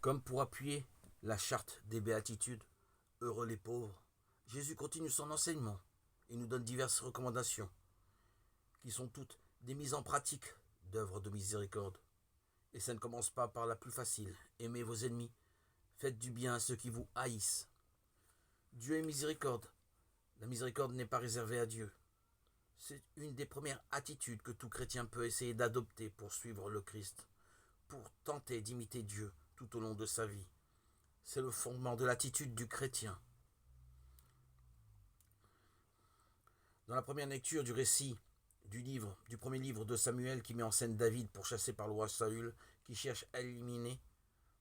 Comme pour appuyer la charte des béatitudes, heureux les pauvres, Jésus continue son enseignement et nous donne diverses recommandations qui sont toutes des mises en pratique d'œuvres de miséricorde. Et ça ne commence pas par la plus facile. Aimez vos ennemis, faites du bien à ceux qui vous haïssent. Dieu est miséricorde. La miséricorde n'est pas réservée à Dieu. C'est une des premières attitudes que tout chrétien peut essayer d'adopter pour suivre le Christ, pour tenter d'imiter Dieu tout au long de sa vie. C'est le fondement de l'attitude du chrétien. Dans la première lecture du récit du premier livre de Samuel qui met en scène David pourchassé par le roi Saül qui cherche à l'éliminer,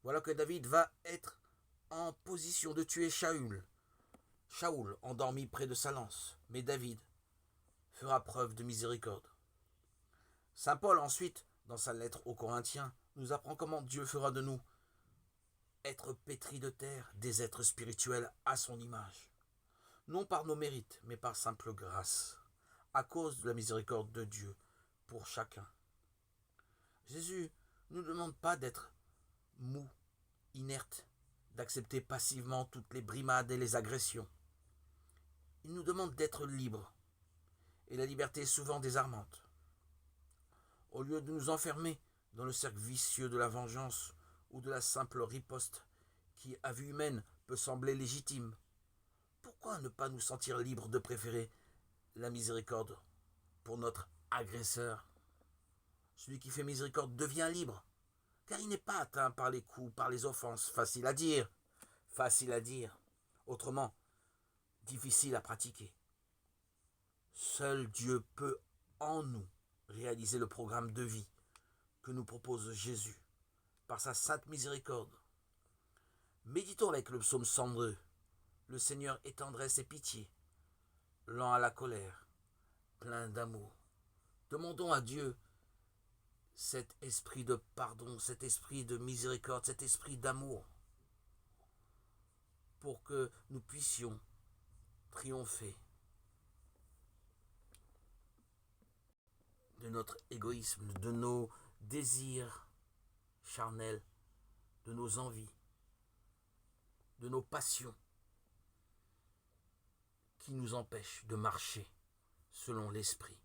voilà que David va être en position de tuer Shaoul, endormi près de sa lance. Mais David fera preuve de miséricorde. Saint Paul ensuite, dans sa lettre aux Corinthiens, nous apprend comment Dieu fera de nous être pétris de terre, des êtres spirituels à son image. Non par nos mérites, mais par simple grâce, à cause de la miséricorde de Dieu pour chacun. Jésus ne nous demande pas d'être mous, inertes, d'accepter passivement toutes les brimades et les agressions. Il nous demande d'être libres, et la liberté est souvent désarmante. Au lieu de nous enfermer dans le cercle vicieux de la vengeance ou de la simple riposte qui, à vue humaine, peut sembler légitime, pourquoi ne pas nous sentir libres de préférer la miséricorde pour notre agresseur? Celui qui fait miséricorde devient libre, car il n'est pas atteint par les coups, par les offenses. Facile à dire, autrement, difficile à pratiquer. Seul Dieu peut en nous réaliser le programme de vie que nous propose Jésus par sa sainte miséricorde. Méditons avec le psaume 102. Le Seigneur est tendresse et pitié, lent à la colère, plein d'amour. Demandons à Dieu cet esprit de pardon, cet esprit de miséricorde, cet esprit d'amour, pour que nous puissions triompher de notre égoïsme, de nos désirs charnels, de nos envies, de nos passions qui nous empêchent de marcher selon l'esprit.